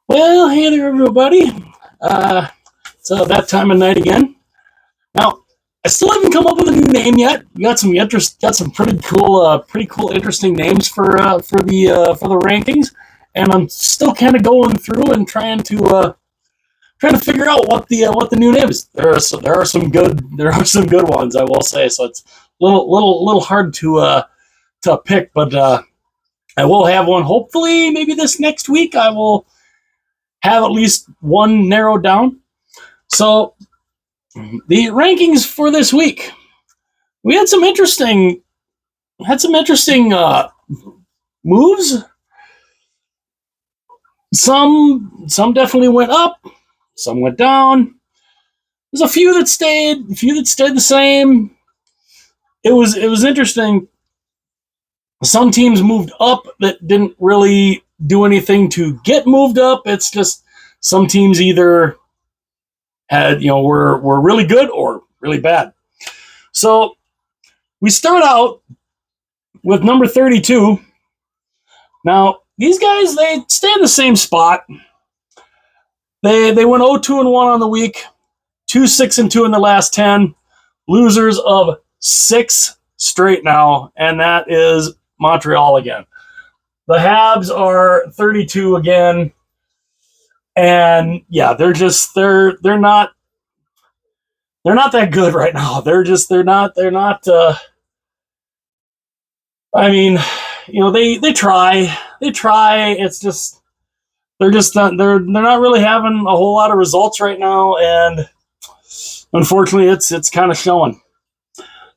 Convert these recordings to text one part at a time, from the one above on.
Well, hey there, everybody. It's that time of night again. Now, I still haven't come up with a new name yet. We got some pretty cool, interesting names for the rankings, and I'm still kind of going through and trying to figure out what the new name is. There are some good ones, I will say. So it's little hard to pick, but I will have one. Hopefully, maybe this next week I will have at least one narrowed down. So the rankings for this week, we had some interesting moves. Some definitely went up, some went down. There's a few that stayed the same. It was interesting. Some teams moved up that didn't really do anything to get moved up. It's just some teams either were really good or really bad. So we start out with number 32. Now, these guys, they stay in the same spot. They went 0-2-1 on the week, 2-6-2 in the last 10. Losers of 6 straight now, and that is Montreal again. The Habs are 32 again, and yeah, they're not that good right now. They're not. I mean, they try. It's just they're not really having a whole lot of results right now, and unfortunately, it's kind of showing.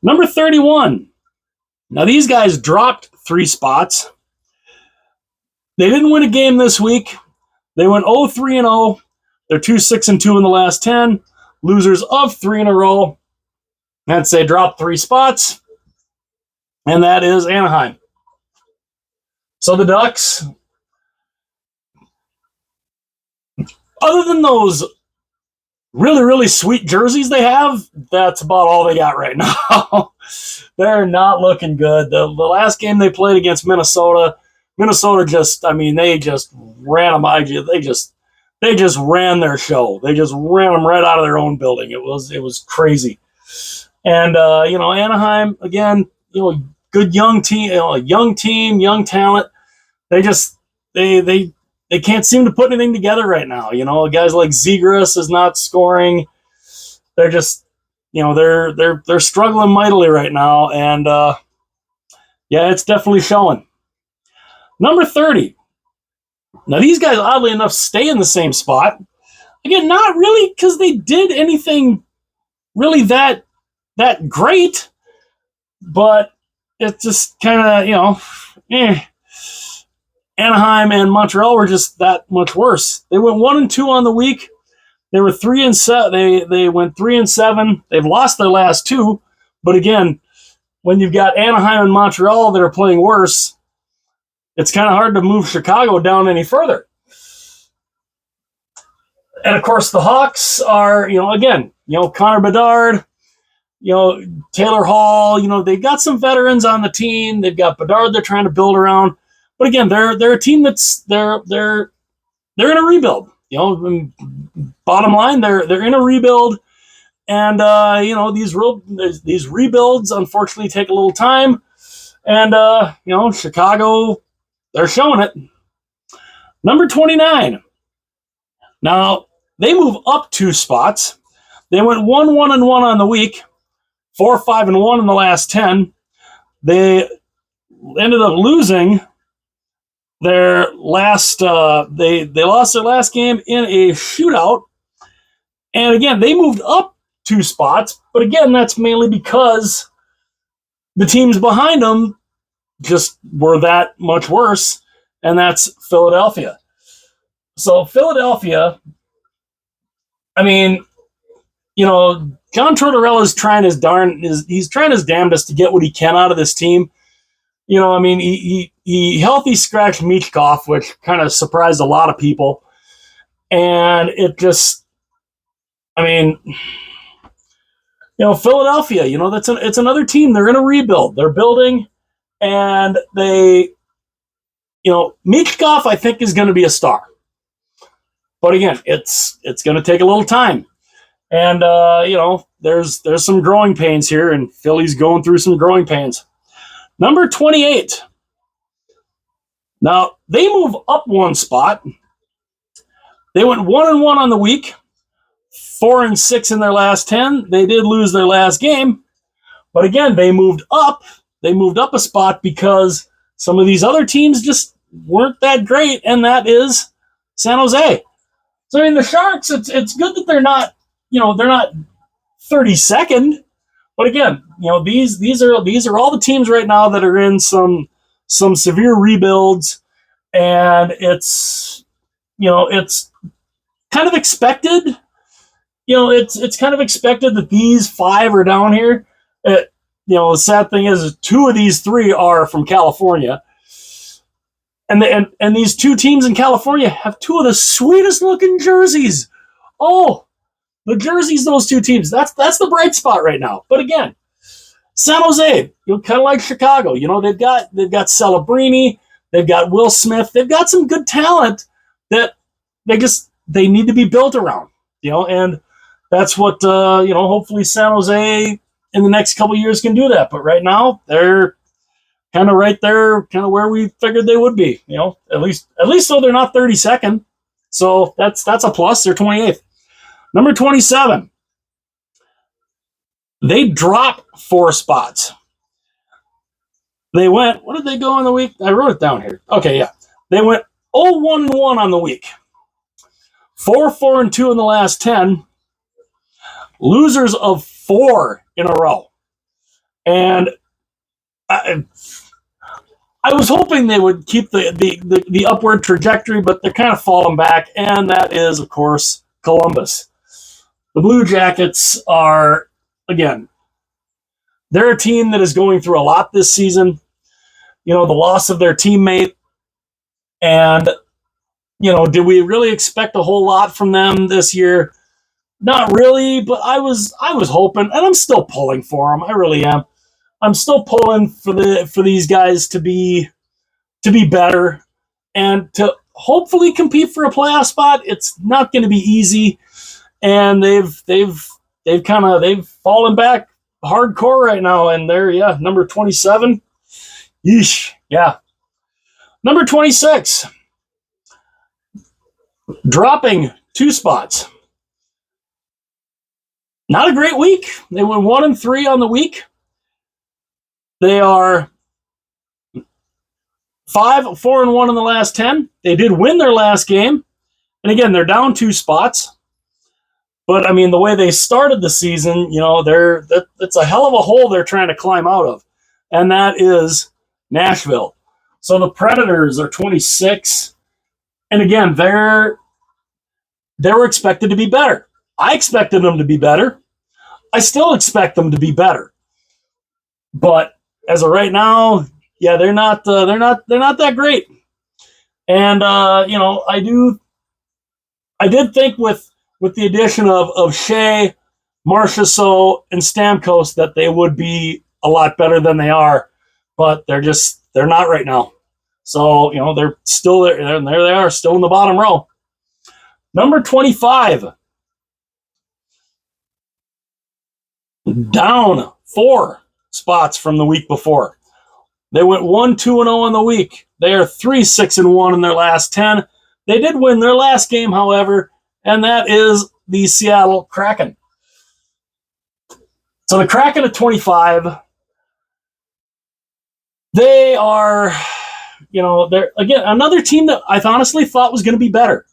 Number 31. Now these guys dropped 3 spots. They didn't win a game this week. They went 0-3-0. They're 2-6-2 in the last 10. Losers of 3 in a row. That's they dropped 3 spots. And that is Anaheim. So the Ducks, other than those really, really sweet jerseys they have, that's about all they got right now. They're not looking good. The last game they played against Minnesota they just ran them. They just ran their show. They just ran them right out of their own building. It was crazy. And Anaheim again, good young team, young talent. They can't seem to put anything together right now. Guys like Zegras is not scoring. They're just they're struggling mightily right now, and it's definitely showing. Number 30. Now these guys, oddly enough, stay in the same spot. Again, not really because they did anything really that great, but it's just kind of Anaheim and Montreal were just that much worse. They went 1-2 on the week. They were 3-7. They went 3-7. They've lost their last 2, but again, when you've got Anaheim and Montreal that are playing worse, it's kind of hard to move Chicago down any further. And of course, the Hawks are, Connor Bedard, Taylor Hall. They've got some veterans on the team. They've got Bedard they're trying to build around. But again, they're a team that's they're in a rebuild. Bottom line, they're in a rebuild, and these rebuilds unfortunately take a little time, and Chicago, they're showing it. Number 29. Now they move up 2 spots. They went 1-1-1 on the week, 4-5-1 in the last 10. They ended up losing their last. They lost their last game in a shootout, and again they moved up 2 spots. But again, that's mainly because the teams behind them just were that much worse, and that's Philadelphia. So Philadelphia, John Tortorella's he's trying his damnedest to get what he can out of this team. He healthy scratched Michkov, which kind of surprised a lot of people. And it just, Philadelphia, it's another team. They're in a rebuild. They're building, and Michkov, I think, is going to be a star. But again, it's going to take a little time. And, there's some growing pains here, and Philly's going through some growing pains. Number 28. Now, they move up one spot. They went 1-1 on the week, 4-6 in their last 10. They did lose their last game. But again, they moved up. They moved up a spot because some of these other teams just weren't that great, and that is San Jose. So, the Sharks, it's good that they're not 32nd. But again, these are all the teams right now that are in some severe rebuilds, and it's kind of expected. It's kind of expected that these 5 are down here. The sad thing is 2 of these 3 are from California, and these 2 teams in California have 2 of the sweetest looking jerseys. Oh, the jerseys, those 2 teams. That's the bright spot right now. But again, San Jose, kind of like Chicago. They've got Celebrini, they've got Will Smith, they've got some good talent that they need to be built around. And that's what hopefully San Jose in the next couple of years can do that. But right now they're kind of right there, kind of where we figured they would be. At least so they're not 32nd. So that's a plus. They're 28th. Number 27. They dropped 4 spots. They went, what did they go on the week? I wrote it down here. Okay, yeah. They went 0-1-1 on the week. 4-4-2 in the last 10. Losers of 4 in a row. And I was hoping they would keep the upward trajectory, but they're kind of falling back, and that is, of course, Columbus. The Blue Jackets are, again, they're a team that is going through a lot this season. The loss of their teammate, and, did we really expect a whole lot from them this year? Not really, but I was hoping, and I'm still pulling for them. I really am. I'm still pulling for these guys to be better and to hopefully compete for a playoff spot. It's not going to be easy, and they've fallen back hardcore right now, and they're number 27. Yeesh, yeah. Number 26, dropping 2 spots. Not a great week. They went 1-3 on the week. They are 5-4-1 in the last 10. They did win their last game. And again, they're down 2 spots. But the way they started the season, it's a hell of a hole they're trying to climb out of. And that is Nashville. So the Predators are 26. And again, they were expected to be better. I expected them to be better. I still expect them to be better. But as of right now, they're not that great. And I did think with the addition of Shea, Marchessault, and Stamkos that they would be a lot better than they are, but they're not right now. So they're still there, and there they are, still in the bottom row. Number 25, down 4 spots from the week before. They went 1-2-0 on the week. They are 3-6-1 in their last 10. They did win their last game, however, and that is the Seattle Kraken. So the Kraken at 25, they are, they're, again, another team that I honestly thought was going to be better.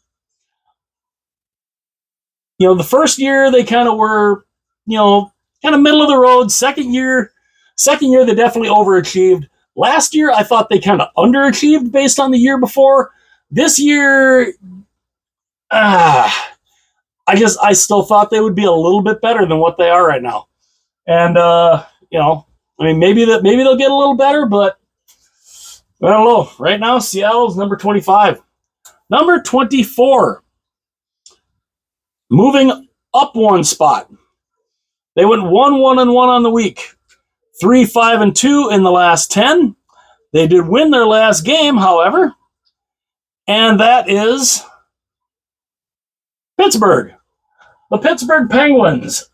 The first year they kind of were, kind of middle of the road. Second year they definitely overachieved. Last year I thought they kind of underachieved based on the year before. This year, I still thought they would be a little bit better than what they are right now. And maybe they'll get a little better, but I don't know. Right now, Seattle's number 25. Number 24, moving up 1 spot. They went 1-1-1 on the week. 3-5-2 in the last 10. They did win their last game, however, and that is Pittsburgh. The Pittsburgh Penguins.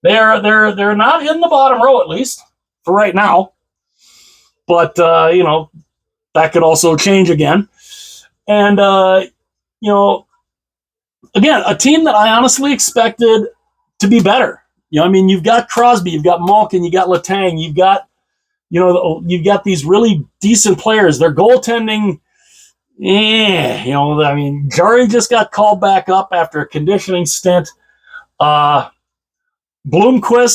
They're not in the bottom row, at least for right now. But that could also change again. And again, a team that I honestly expected to be better. You've got Crosby, you've got Malkin, you got Letang, you've got these really decent players. Their goaltending, Jari just got called back up after a conditioning stint. Bloomquist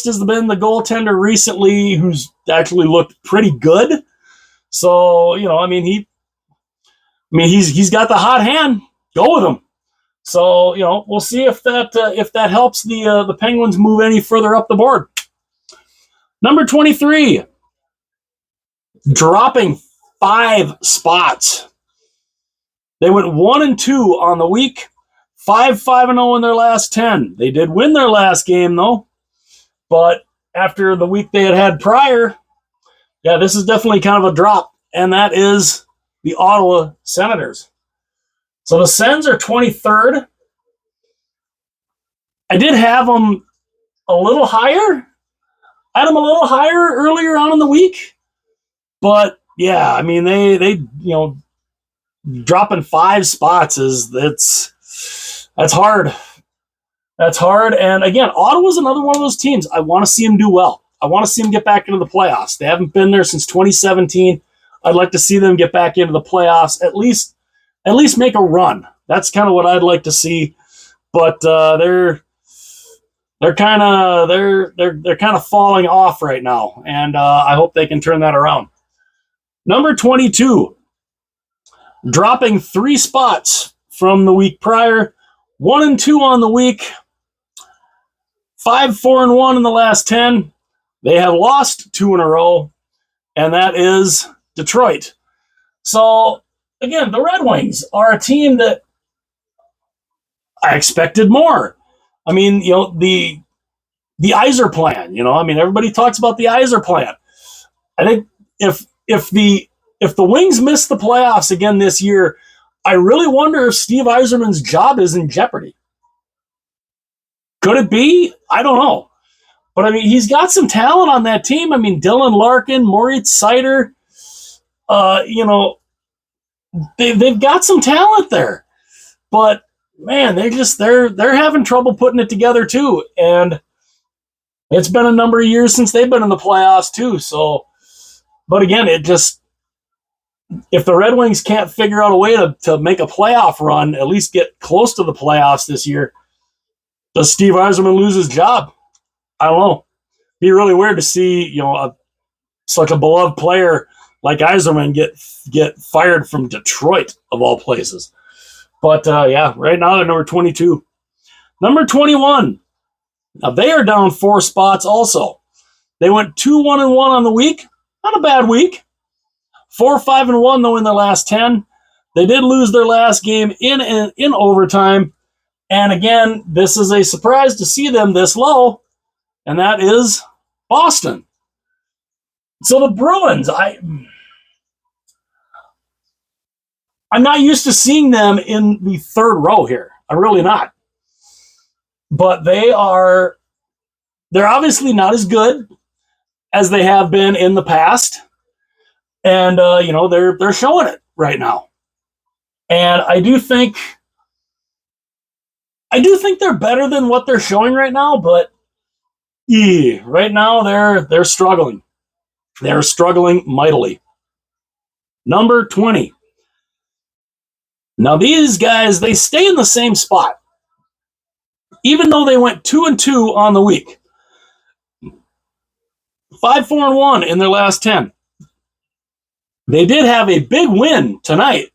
has been the goaltender recently, who's actually looked pretty good. So he's got the hot hand. Go with him. So we'll see if that helps the Penguins move any further up the board. Number 23, dropping 5 spots. They went 1-2 on the week, 5-5-0 in their last 10. They did win their last game though, but after the week they had prior, this is definitely kind of a drop, and that is the Ottawa Senators. So the Sens are 23rd. I did have them a little higher. I had them a little higher earlier on in the week, but they dropping 5 spots that's hard. That's hard. And again, Ottawa's another one of those teams. I want to see them do well. I want to see them get back into the playoffs. They haven't been there since 2017. I'd like to see them get back into the playoffs, at least make a run. That's kind of what I'd like to see. But they're kind of falling off right now, and I hope they can turn that around. Number 22, dropping 3 spots from the week prior, 1-2 on the week, 5-4-1 in the last 10. They have lost 2 in a row, and that is Detroit. So again, the Red Wings are a team that I expected more. The Yzer plan, everybody talks about the Yzer plan. I think if the Wings miss the playoffs again this year, I really wonder if Steve Yzerman's job is in jeopardy. Could it be? I don't know. But he's got some talent on that team. Dylan Larkin, Moritz Seider, they've got some talent there. But man, they're having trouble putting it together too. And it's been a number of years since they've been in the playoffs too. So, but again, if the Red Wings can't figure out a way to make a playoff run, at least get close to the playoffs this year, does Steve Yzerman lose his job? I don't know. It'd be really weird to see, such a beloved player like Yzerman get fired from Detroit, of all places. But right now they're number 22. Number 21. Now they are down 4 spots also. They went 2-1-1 on the week. Not a bad week. 4-5-1 though in their last 10. They did lose their last game in overtime. And again, this is a surprise to see them this low, and that is Boston. So the Bruins, I'm not used to seeing them in the 3rd row here. I'm really not. But they're obviously not as good as they have been in the past. And they're showing it right now. And I do think they're better than what they're showing right now, but right now they're struggling. They're struggling mightily. Number 20. Now these guys, they stay in the same spot. Even though they went 2-2 on the week. 5-4-1 in their last 10. They did have a big win tonight,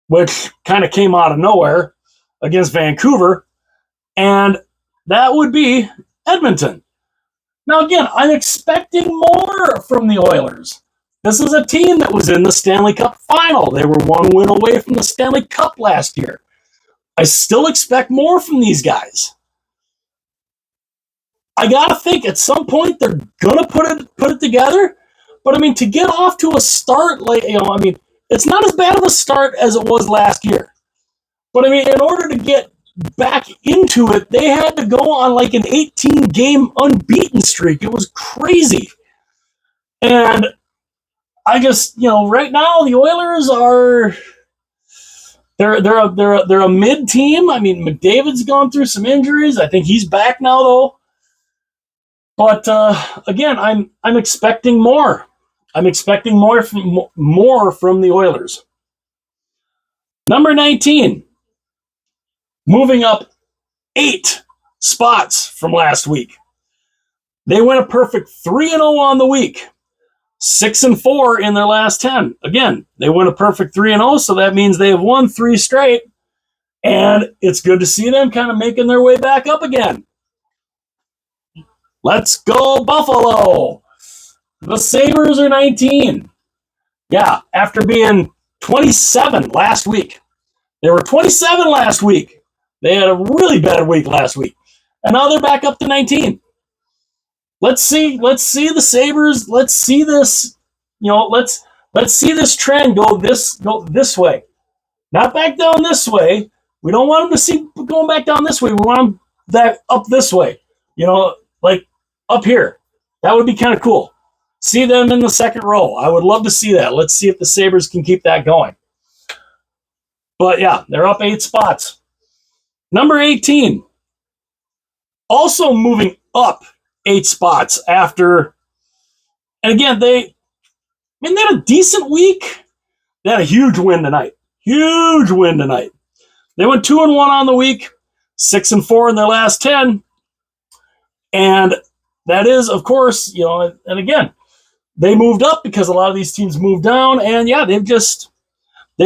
which kind of came out of nowhere, against Vancouver, and that would be Edmonton. Now again, I'm expecting more from the Oilers. This is a team that was in the Stanley Cup final. They were 1 win away from the Stanley Cup last year. I still expect more from these guys. I gotta think at some point they're gonna put it together. But to get off to a start, it's not as bad of a start as it was last year. But in order to get back into it, they had to go on like an 18-game unbeaten streak. It was crazy. And I just, right now the Oilers are they're a mid team. I mean, McDavid's gone through some injuries. I think he's back now though. But again, I'm expecting more. I'm expecting more from the Oilers. Number 19, moving up 8 spots from last week. They went a perfect 3-0 on the week. 6-4 in their last 10. Again, they went a perfect 3-0, so that means they have won 3 straight. And it's good to see them kind of making their way back up again. Let's go, Buffalo. The Sabres are 19. Yeah, after being 27 last week. They were 27 last week. They had a really bad week last week. And now they're back up to 19. Let's see the Sabres. Let's see this, let's see this trend go this way. Not back down this way. We don't want them to see going back down this way. We want them that up this way. Like up here. That would be kind of cool. See them in the second row. I would love to see that. Let's see if the Sabres can keep that going. But yeah, they're up 8 spots. Number 18. Also moving up 8 spots after, and again, they had a decent week. They had a huge win tonight. Huge win tonight. They went 2-1 on the week, 6-4 in their last 10. And that is, of course, and again, they moved up because a lot of these teams moved down. And yeah, they've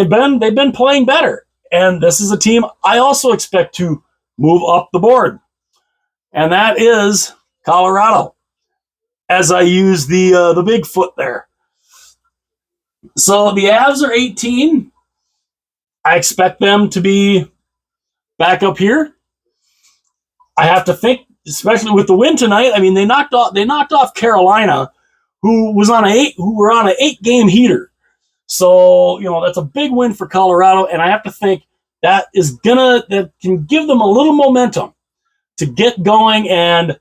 been playing better. And this is a team I also expect to move up the board. And that is Colorado, as I use the Bigfoot there. So the Avs are 18. I expect them to be back up here. I have to think, especially with the win tonight. I mean, they knocked off Carolina, who were on an 8-game heater. So that's a big win for Colorado, and I have to think that can give them a little momentum to get going and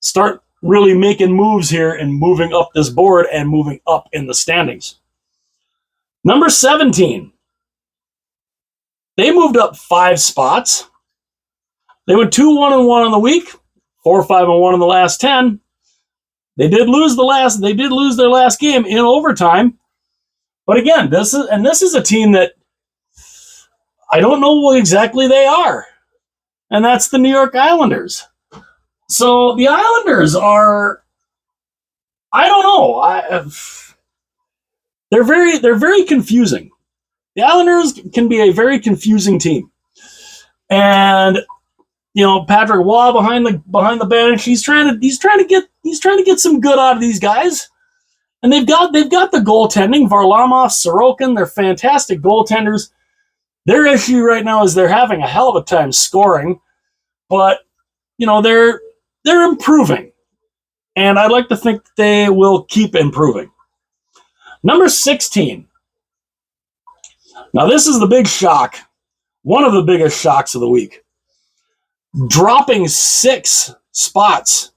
start really making moves here and moving up this board and moving up in the standings. Number 17. They moved up 5 spots. They went 2-1-1 on the week, 4-5-1 in the last 10. They did lose their last game in overtime. But again, this is a team that I don't know what exactly they are. And that's the New York Islanders. So the Islanders are, I don't know. They're very confusing. The Islanders can be a very confusing team. And Patrick Waugh behind the bench, he's trying to get some good out of these guys. And they've got the goaltending, Varlamov, Sorokin, they're fantastic goaltenders. Their issue right now is they're having a hell of a time scoring, but they're improving. And I'd like to think they will keep improving. Number 16. Now this is the big shock. One of the biggest shocks of the week. Dropping 6 spots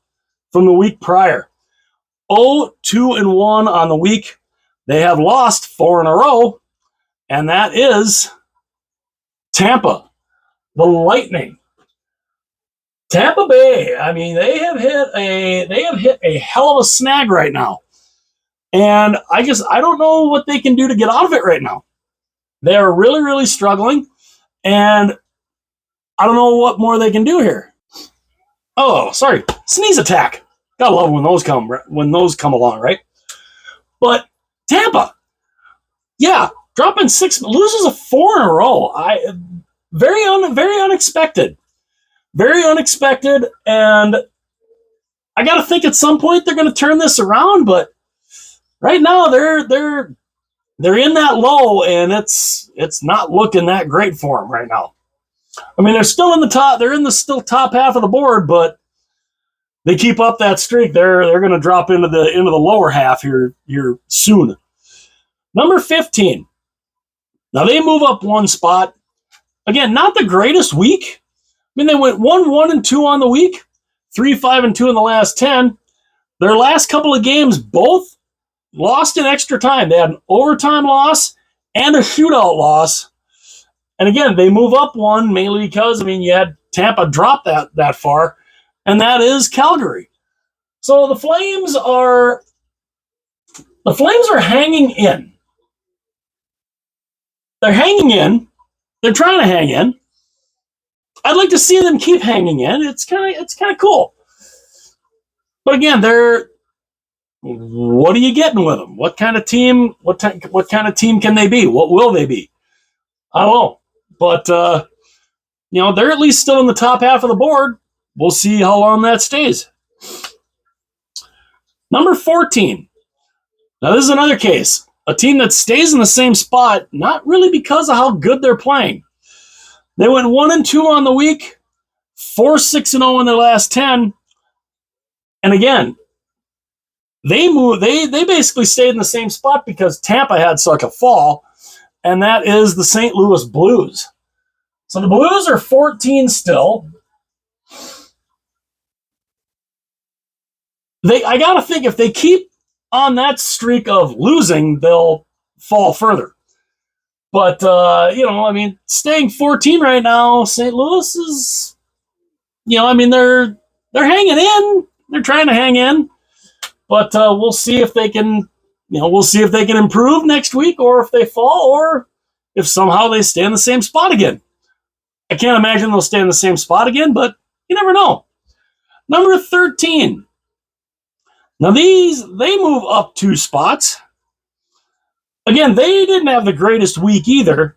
from the week prior. 0-2-1 on the week. They have lost 4 in a row, and that is Tampa, the Lightning. Tampa Bay, I mean, they have hit a hell of a snag right now. And I don't know what they can do to get out of it right now. They are really, really struggling, and I don't know what more they can do here. Oh, sorry, sneeze attack. Gotta love when those come along, right? But Tampa, yeah, dropping 6, loses a 4 in a row. Very unexpected, and I gotta think at some point they're gonna turn this around. But right now they're in that low, and it's not looking that great for them right now. I mean, they're still in the top. They're in the still top half of the board, but they keep up that streak, they're going to drop into the lower half here soon. Number 15. Now they move up 1 spot. Again, not the greatest week, mean, they went 1-1-2 on the week, 3-5-2 in the last 10. Their last couple of games both lost in extra time. They had an overtime loss and a shootout loss. And again, they move up one mainly because, you had Tampa drop that far, and that is Calgary. So the Flames are hanging in. They're hanging in. They're trying to hang in. I'd like to see them keep hanging in. It's kind of cool. But again, what are you getting with them? What kind of team? What kind of team can they be? What will they be? I don't know. But they're at least still in the top half of the board. We'll see how long that stays. Number 14. Now this is another case. A team that stays in the same spot, not really because of how good they're playing. They went 1-2 on the week, 4-6-0 in their last 10. And again, they basically stayed in the same spot because Tampa had such a fall, and that is the St. Louis Blues. So the Blues are 14 still. I got to think if they keep on that streak of losing, they'll fall further. But, staying 14 right now, St. Louis is, they're hanging in. They're trying to hang in. But we'll see if they can, improve next week, or if they fall, or if somehow they stay in the same spot again. I can't imagine they'll stay in the same spot again, but you never know. Number 13. Now they move up 2 spots. Again, they didn't have the greatest week either.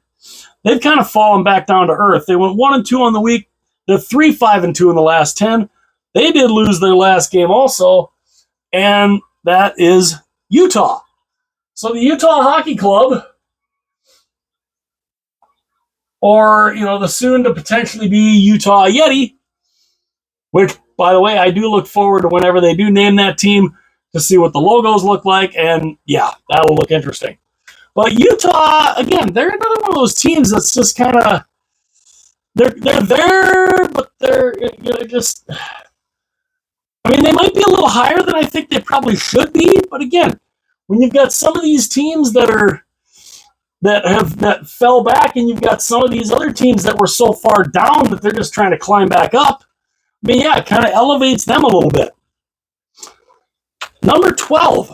They've kind of fallen back down to earth. They went 1-2 on the week. They're 3-5-2 in the last 10. They did lose their last game also, and that is Utah. So the Utah Hockey Club, or the soon to potentially be Utah Yeti, which, by the way, I do look forward to whenever they do name that team to see what the logos look like, and yeah, that'll look interesting. But Utah, again, they're another one of those teams that's just kind of, they're there, but they're just, they might be a little higher than I think they probably should be, but again, when you've got some of these teams that fell back, and you've got some of these other teams that were so far down that they're just trying to climb back up, it kind of elevates them a little bit. Number 12,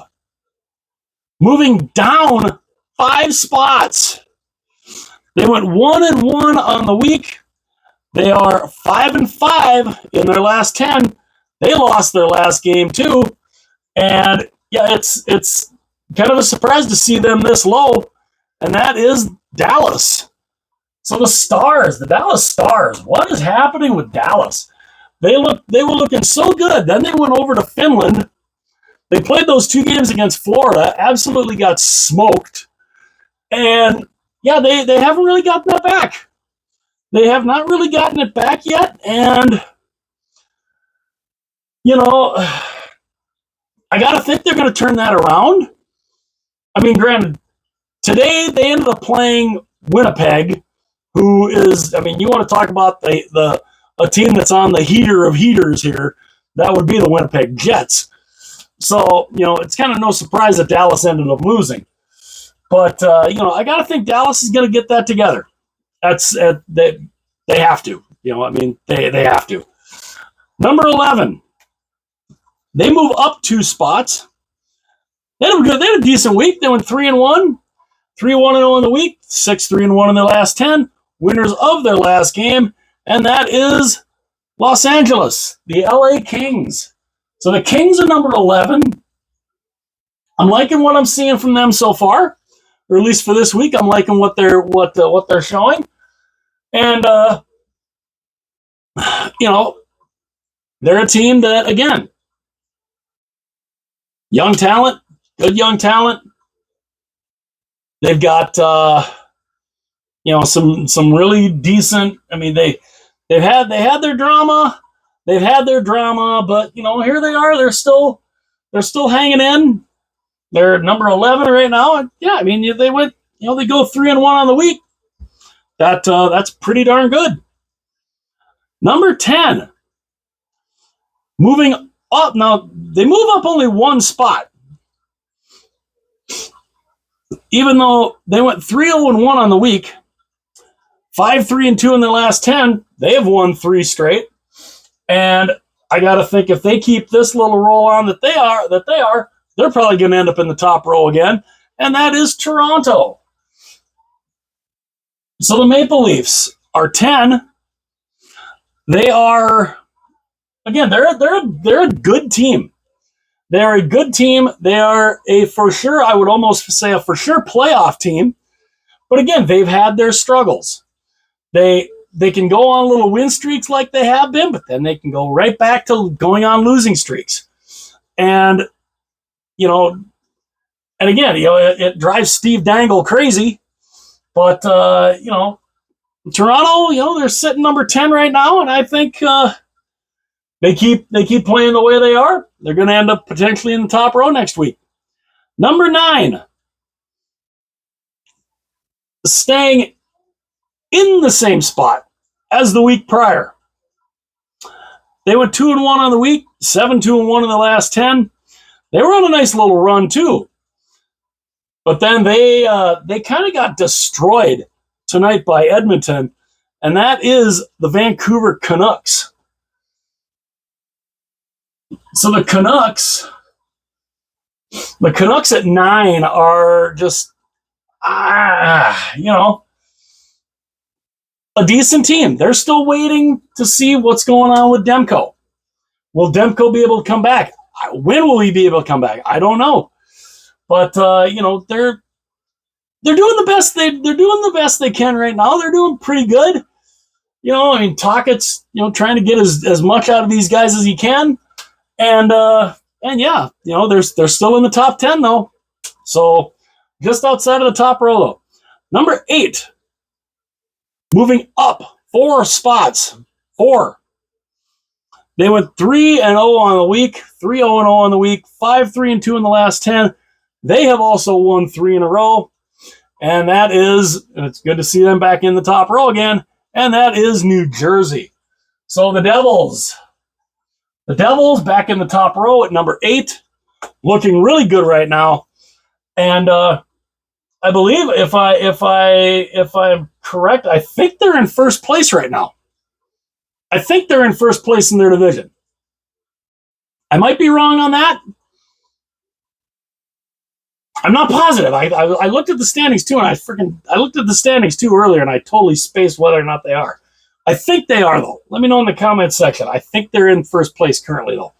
moving down 5 spots. They went 1-1 on the week. They are 5-5 in their last 10. They lost their last game too, and it's kind of a surprise to see them this low, and that is Dallas. So the Dallas Stars. What is happening with Dallas? They were looking so good. Then they went over to Finland. They played those 2 games against Florida, absolutely got smoked. And they haven't really gotten that back. They have not really gotten it back yet. And, I got to think they're going to turn that around. Granted, today they ended up playing Winnipeg, who is, you want to talk about a team that's on the heater of heaters here, that would be the Winnipeg Jets. So, it's kind of no surprise that Dallas ended up losing. But, I got to think Dallas is going to get that together. That's they have to. They have to. Number 11. They move up 2 spots. They had a decent week. They went 3-1, 3-1-0 in the week, 6-3-1 in their last 10. Winners of their last game, and that is Los Angeles, the LA Kings. So the Kings are number 11. I'm liking what I'm seeing from them so far, or at least for this week. I'm liking what they're showing, and they're a team that, again, young talent, good young talent. They've got some really decent. They've had their drama. They've had their drama, but here they are. They're still hanging in. They're number 11 right now. And they went. They go 3-1 on the week. That's pretty darn good. Number 10, moving up. Now, they move up only one spot. Even though they went 3-0-1 on the week, 5-3-2 in their last 10, they have won 3 straight. And I got to think if they keep this little roll on that they are, they're probably going to end up in the top row again. And that is Toronto. So the Maple Leafs are 10. They are, again, they're a good team. They are a good team. They are a for sure, I would almost say a for sure playoff team. But again, they've had their struggles. They can go on little win streaks like they have been, but then they can go right back to going on losing streaks. And, and again, it drives Steve Dangle crazy. But, Toronto, they're sitting number 10 right now, and I think they keep playing the way they are. They're going to end up potentially in the top row next week. Number 9, staying in the same spot as the week prior. They went 2-1 on the week, 7-2-1 in the last 10. They were on a nice little run too. But then they kind of got destroyed tonight by Edmonton, and that is the Vancouver Canucks. So the Canucks at 9 are just, a decent team. They're still waiting to see what's going on with Demko. Will Demko be able to come back? When will he be able to come back? I don't know. But they're doing the best they're doing the best they can right now. They're doing pretty good. Tocchet's trying to get as much out of these guys as he can. And yeah, they're still in the top 10 though. So just outside of the top row though. Number 8, moving up 4 spots. 4. They went 3-0 on the week, 3-0-0 on the week, 5-3-2 in the last 10. They have also won 3 in a row. And it's good to see them back in the top row again. And that is New Jersey. So the Devils back in the top row at number 8, looking really good right now. And I believe if I'm correct, I think they're in first place right now. I think they're in first place in their division. I might be wrong on that. I'm not positive. I looked at the standings too, and I looked at the standings too earlier, and I totally spaced whether or not they are. I think they are, though. Let me know in the comments section. I think they're in first place currently, though.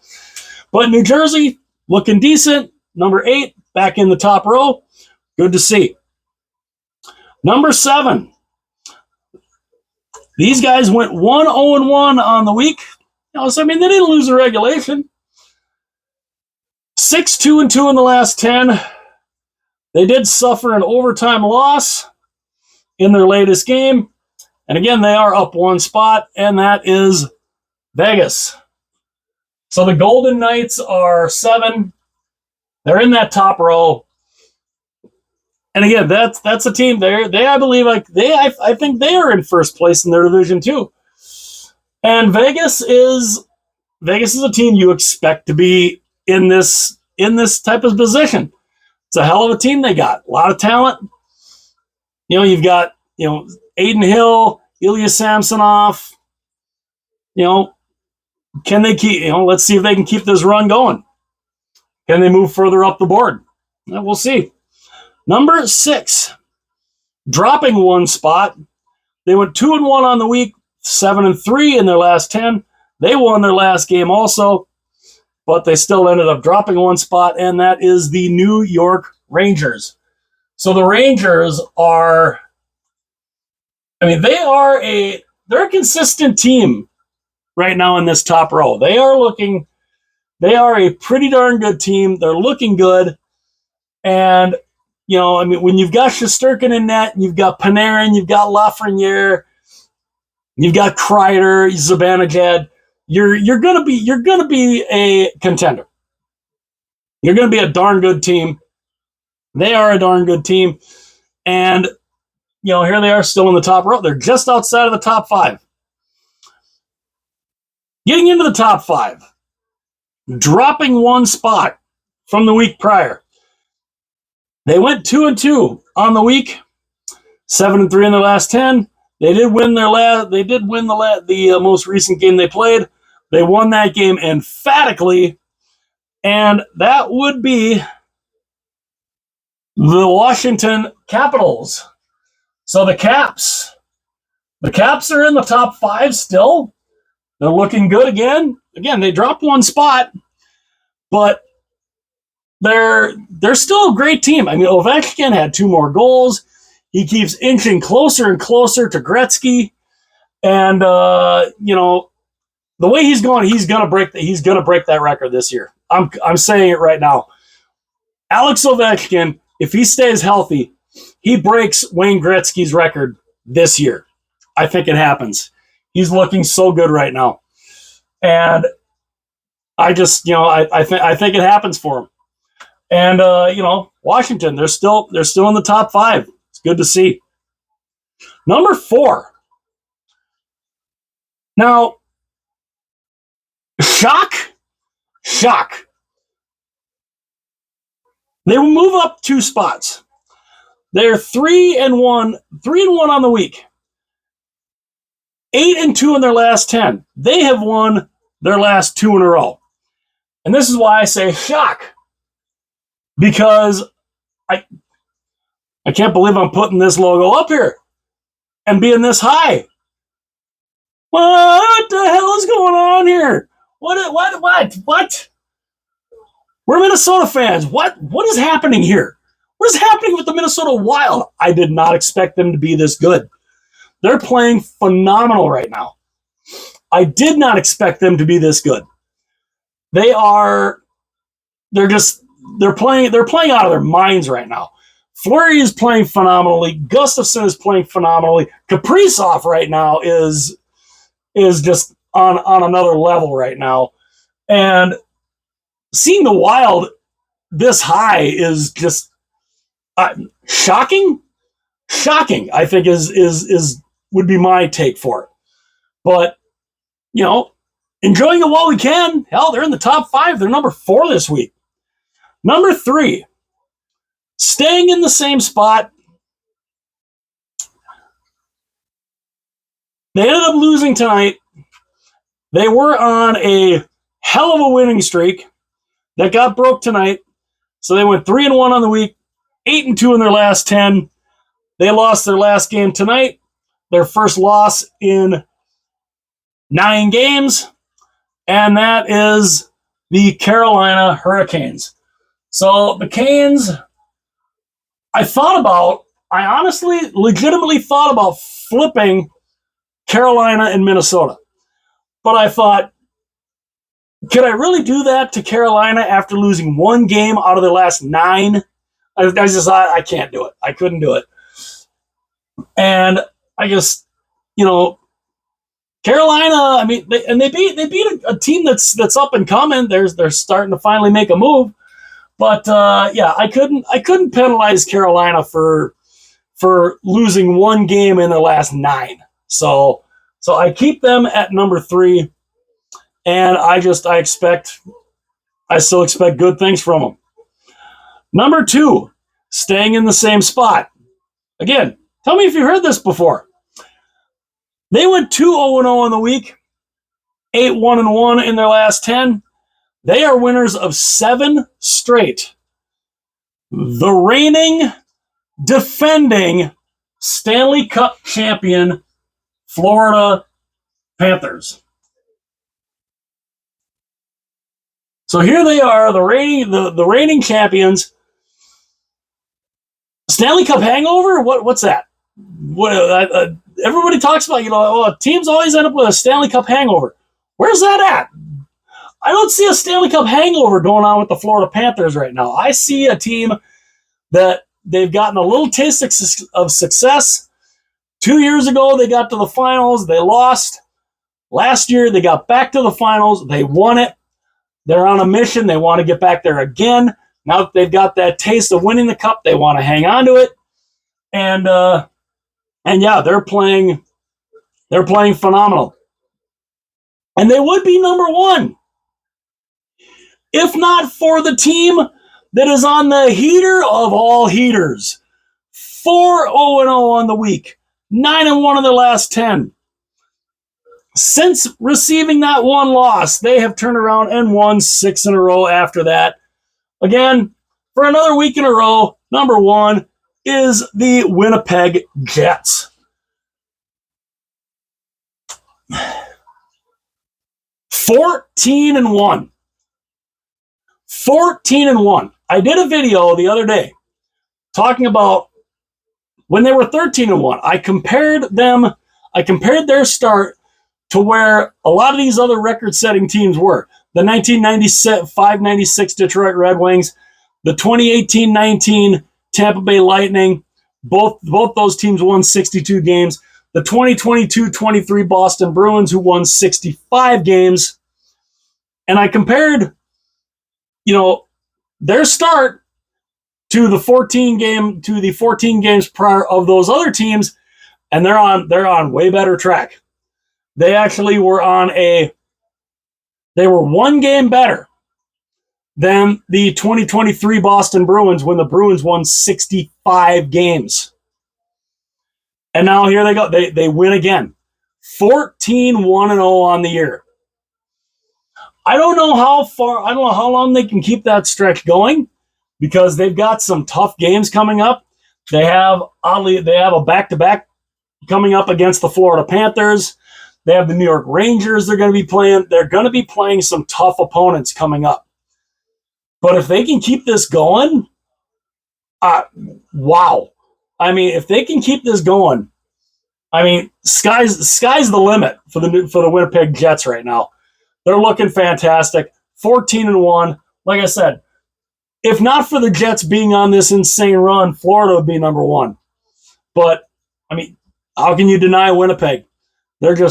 But New Jersey, looking decent. Number 8, back in the top row. Good to see. Number 7. These guys went 1-0-1 on the week. They didn't lose the regulation. 6-2-2 in the last 10. They did suffer an overtime loss in their latest game. And again, they are up 1 spot, and that is Vegas. So the Golden Knights are 7. They're in that top row. And again, that's a team there. I think they are in first place in their division too. And Vegas is a team you expect to be in this type of position. It's a hell of a team they got. A lot of talent. You've got, Aiden Hill, Ilya Samsonov. Can they keep, let's see if they can keep this run going. Can they move further up the board? We'll see. Number 6, dropping 1 spot. They went 2-1 on the week, 7-3 in their last 10. They won their last game also, but they still ended up dropping 1 spot, and that is the New York Rangers. So the Rangers are, they're a consistent team right now in this top row. They are a pretty darn good team. They're looking good. And, when you've got Shesterkin in net, you've got Panarin, you've got Lafreniere, you've got Kreider, Zibanejad, you're gonna be a contender. You're gonna be a darn good team. They are a darn good team. And, here they are still in the top row. They're just outside of the top 5. Getting into the top 5, dropping one spot from the week prior. They went 2-2 on the week, 7-3 in their last 10. They did win the most recent game they played. They won that game emphatically, and that would be the Washington Capitals. So the Caps are in the top 5 still. They're looking good again. Again, they dropped one spot, but they're still a great team. I mean, Ovechkin had 2 more goals. He keeps inching closer and closer to Gretzky, and the way he's going, he's gonna break that record this year. I'm saying it right now. Alex Ovechkin, if he stays healthy, he breaks Wayne Gretzky's record this year. I think it happens. He's looking so good right now, and I just I think it happens for him. And Washington, they're still in the top 5. It's good to see. Number 4. Now, shock. They will move up 2 spots. They're 3-1 on the week. 8-2 in their last 10. They have won their last 2 in a row. And this is why I say shock. Because I can't believe I'm putting this logo up here and being this high. What the hell is going on here? What? We're Minnesota fans. What is happening here? What is happening with the Minnesota Wild? I did not expect them to be this good. They're playing phenomenal right now. I did not expect them to be this good. They're playing out of their minds right now. Fleury is playing phenomenally. Gustafsson is playing phenomenally. Kaprizov right now is just on another level right now. And seeing the Wild this high is just shocking. Shocking, I think is would be my take for it. But enjoying it while we can. Hell, they're in the top 5. They're number 4 this week. Number 3, staying in the same spot. They ended up losing tonight. They were on a hell of a winning streak that got broke tonight. So they went 3-1 on the week, 8-2 in their last 10. They lost their last game tonight, their first loss in 9 games, and that is the Carolina Hurricanes. So the Canes, I honestly, legitimately thought about flipping Carolina and Minnesota. But I thought, could I really do that to Carolina after losing 1 game out of their last 9? I can't do it. I couldn't do it. And I just, Carolina, I mean, they beat a team that's up and coming. They're starting to finally make a move. But I couldn't penalize Carolina for losing 1 game in their last 9. So I keep them at number 3, and I still expect good things from them. Number 2, staying in the same spot. Again, tell me if you heard this before. They went 2-0-0 on the week, 8-1-1 in their last 10. They are winners of 7 straight. The reigning, defending Stanley Cup champion Florida Panthers. So here they are, the reigning champions. Stanley Cup hangover? What's that? Everybody talks about, teams always end up with a Stanley Cup hangover. Where's that at? I don't see a Stanley Cup hangover going on with the Florida Panthers right now. I see a team that they've gotten a little taste of success. 2 years ago, they got to the finals. They lost. Last year, they got back to the finals. They won it. They're on a mission. They want to get back there again. Now that they've got that taste of winning the cup, they want to hang on to it. And yeah, they're playing phenomenal. And they would be number one if not for the team that is on the heater of all heaters. 4-0-0 on the week, 9-1 in the last 10. Since receiving that one loss, they have turned around and won 6 in a row after that. Again, for another week in a row, number one is the Winnipeg Jets. 14-1. 14-1. I did a video the other day talking about when they were 13-1. I compared their start to where a lot of these other record-setting teams were. The 1995-96 Detroit Red Wings, the 2018-19 Tampa Bay Lightning, both those teams won 62 games. The 2022-23 Boston Bruins, who won 65 games. And I compared, their start to the 14 games prior of those other teams, and they're on way better track. They actually were they were one game better than the 2023 Boston Bruins when the Bruins won 65 games. And now here they go. They win again. 14-1-0 on the year. I don't know how long they can keep that stretch going because they've got some tough games coming up. They have a back-to-back coming up against the Florida Panthers. They have the New York Rangers they're going to be playing. They're going to be playing some tough opponents coming up. But if they can keep this going, wow. I mean, if they can keep this going, I mean, sky's the limit for the Winnipeg Jets right now. They're looking fantastic. 14-1. Like I said, if not for the Jets being on this insane run, Florida would be number one. But I mean, how can you deny Winnipeg? They're in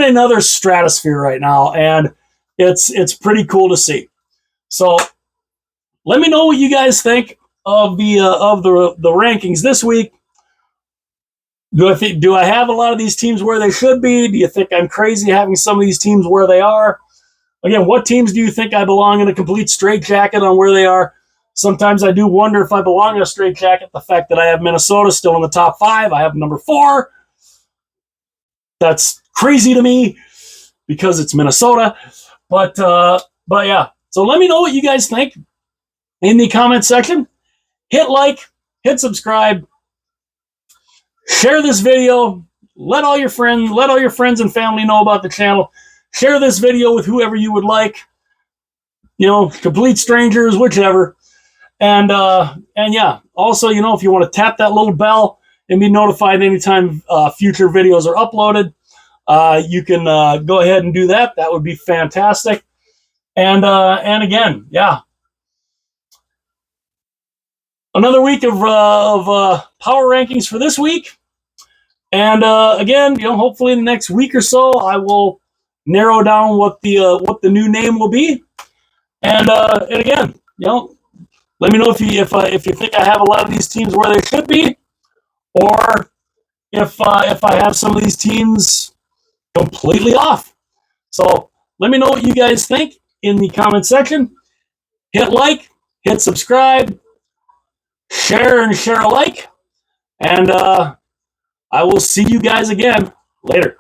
another stratosphere right now, and it's pretty cool to see. So let me know what you guys think of the rankings this week. Do I have a lot of these teams where they should be? Do you think I'm crazy having some of these teams where they are? Again, what teams do you think I belong in a complete straitjacket on where they are? Sometimes I do wonder if I belong in a straitjacket. The fact that I have Minnesota still in the top 5, I have number 4. That's crazy to me because it's Minnesota. But yeah. So let me know what you guys think in the comment section. Hit like, hit subscribe, share this video. Let all your friends and family know about the channel. Share this video with whoever you would like. Complete strangers, whichever. And yeah, also, if you want to tap that little bell and be notified anytime future videos are uploaded, you can go ahead and do that. That would be fantastic. And again, yeah, another week of power rankings for this week. And again, hopefully in the next week or so, I will narrow down what the new name will be. And again, let me know if you think I have a lot of these teams where they should be, or if I have some of these teams completely off. So let me know what you guys think in the comment section. Hit like, hit subscribe, share alike, and I will see you guys again later.